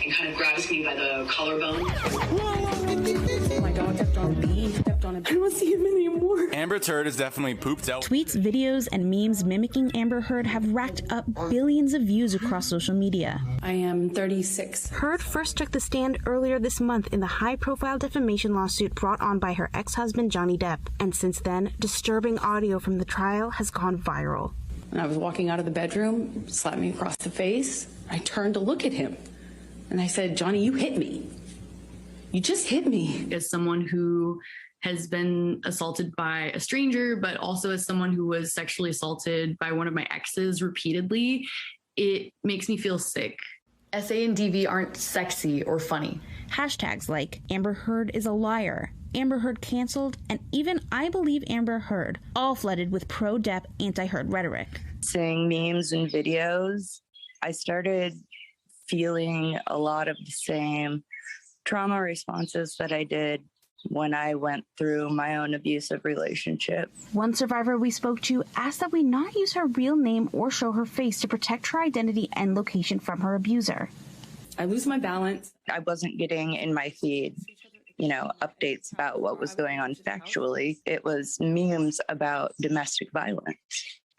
and kind of grabs me by the collarbone. My dog stepped on me, stepped on him. I don't see him anymore. Amber Heard is definitely pooped out. Tweets, videos, and memes mimicking Amber Heard have racked up billions of views across social media. I am 36. Heard first took the stand earlier this month in the high-profile defamation lawsuit brought on by her ex-husband Johnny Depp. And since then, disturbing audio from the trial has gone viral. When I was walking out of the bedroom, slapped me across the face. I turned to look at him, and I said, "Johnny, you hit me. You just hit me." As someone who has been assaulted by a stranger, but also as someone who was sexually assaulted by one of my exes repeatedly, it makes me feel sick. SA and DV aren't sexy or funny. Hashtags like Amber Heard is a liar, Amber Heard canceled, and even I believe Amber Heard, all flooded with pro-Depp, anti-Heard rhetoric. Seeing memes and videos, I started feeling a lot of the same trauma responses that I did when I went through my own abusive relationship. One survivor we spoke to asked that we not use her real name or show her face to protect her identity and location from her abuser. I lose my balance. I wasn't getting in my feed, updates about what was going on factually. It was memes about domestic violence.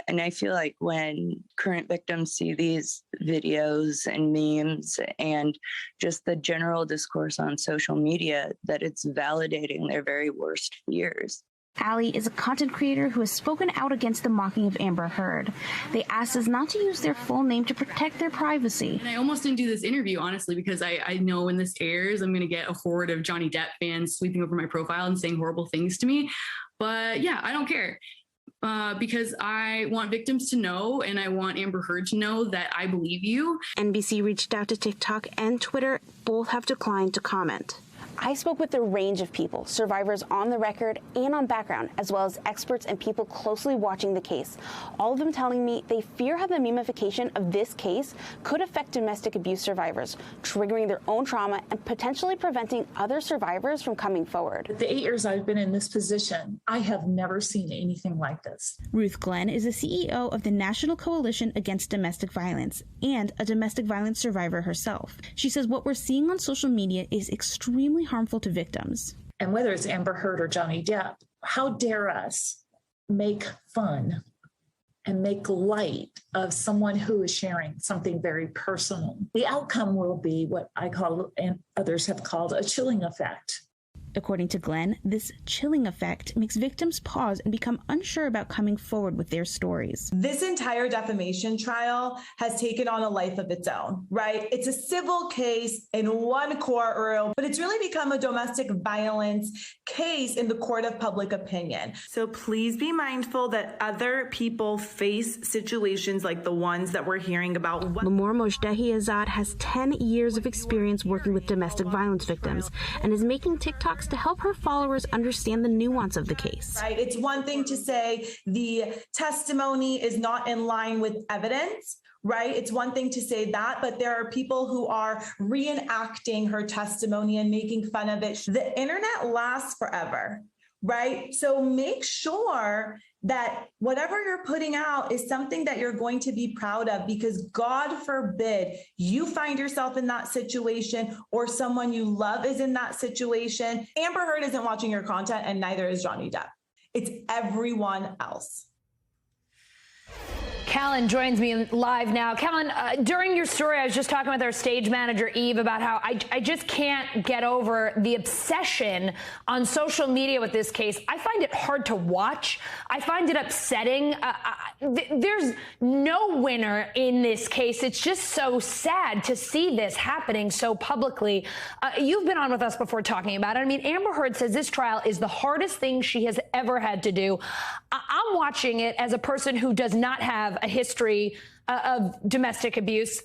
And I feel like when current victims see these videos and memes and just the general discourse on social media, that it's validating their very worst fears. Allie is a content creator who has spoken out against the mocking of Amber Heard. They asked us not to use their full name to protect their privacy. And I almost didn't do this interview, honestly, because I know when this airs, I'm going to get a horde of Johnny Depp fans sweeping over my profile and saying horrible things to me. But yeah, I don't care. Because I want victims to know, and I want Amber Heard to know that I believe you. NBC reached out to TikTok and Twitter. Both have declined to comment. I spoke with a range of people, survivors on the record and on background, as well as experts and people closely watching the case. All of them telling me they fear how the memeification of this case could affect domestic abuse survivors, triggering their own trauma and potentially preventing other survivors from coming forward. The 8 years I've been in this position, I have never seen anything like this. Ruth Glenn is the CEO of the National Coalition Against Domestic Violence and a domestic violence survivor herself. She says what we're seeing on social media is extremely harmful to victims. And whether it's Amber Heard or Johnny Depp, how dare us make fun and make light of someone who is sharing something very personal? The outcome will be what I call, and others have called, a chilling effect. According to Glenn, this chilling effect makes victims pause and become unsure about coming forward with their stories. This entire defamation trial has taken on a life of its own, right? It's a civil case in one courtroom, but it's really become a domestic violence case in the court of public opinion. So please be mindful that other people face situations like the ones that we're hearing about. Lamor Mojdehizad has 10 years of experience working with domestic violence victims and is making TikToks to help her followers understand the nuance of the case. Right. It's one thing to say the testimony is not in line with evidence, right? It's one thing to say that, but there are people who are reenacting her testimony and making fun of it. The internet lasts forever, right? So make sure that whatever you're putting out is something that you're going to be proud of, because God forbid you find yourself in that situation or someone you love is in that situation. Amber Heard isn't watching your content, and neither is Johnny Depp. It's everyone else. Callan joins me live now. Callan, during your story, I was just talking with our stage manager, Eve, about how I just can't get over the obsession on social media with this case. I find it hard to watch. I find it upsetting. There's no winner in this case. It's just so sad to see this happening so publicly. You've been on with us before talking about it. I mean, Amber Heard says this trial is the hardest thing she has ever had to do. I'm watching it as a person who does not have a history of domestic abuse.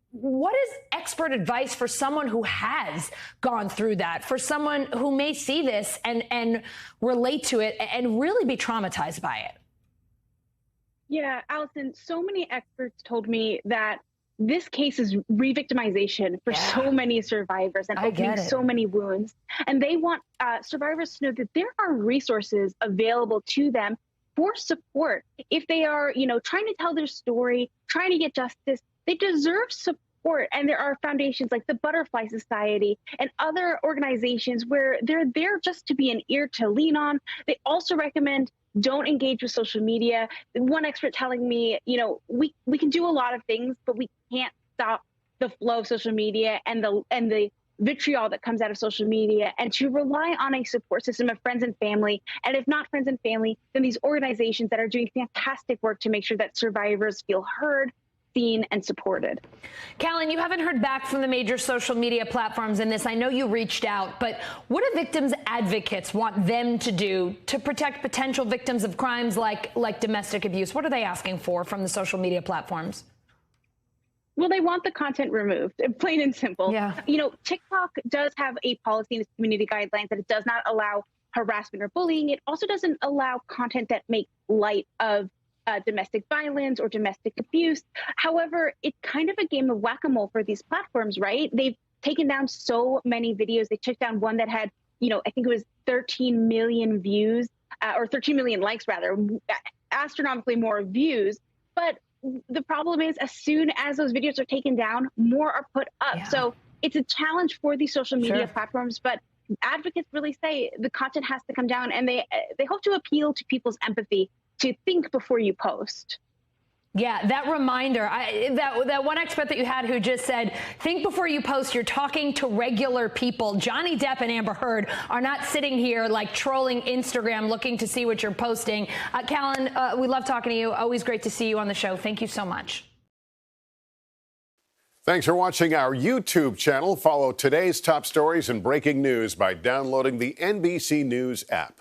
What is expert advice for someone who has gone through that, for someone who may see this and relate to it and really be traumatized by it? Yeah, Allison, so many experts told me that this case is re-victimization for so many survivors and opening so many wounds. And they want survivors to know that there are resources available to them for support. If they are, trying to tell their story, trying to get justice, they deserve support support. And there are foundations like the Butterfly Society and other organizations where they're there just to be an ear to lean on. They also recommend don't engage with social media. One expert telling me, we can do a lot of things, but we can't stop the flow of social media and the vitriol that comes out of social media, and to rely on a support system of friends and family. And if not friends and family, then these organizations that are doing fantastic work to make sure that survivors feel heard, seen, and supported. Callan, you haven't heard back from the major social media platforms in this. I know you reached out, but what do victims' advocates want them to do to protect potential victims of crimes like domestic abuse? What are they asking for from the social media platforms? Well, they want the content removed, plain and simple. Yeah. TikTok does have a policy in its community guidelines that it does not allow harassment or bullying. It also doesn't allow content that makes light of domestic violence or domestic abuse. However, it's kind of a game of whack-a-mole for these platforms, right? They've taken down so many videos. They took down one that had, I think it was 13 million views, or 13 million likes, rather, astronomically more views. But the problem is, as soon as those videos are taken down, more are put up. Yeah. So it's a challenge for these social media platforms, but advocates really say the content has to come down, and they hope to appeal to people's empathy to think before you post. Yeah, that reminder, that one expert that you had who just said, think before you post, you're talking to regular people. Johnny Depp and Amber Heard are not sitting here like trolling Instagram looking to see what you're posting. Callan, we love talking to you. Always great to see you on the show. Thank you so much. Thanks for watching our YouTube channel. Follow today's top stories and breaking news by downloading the NBC News app.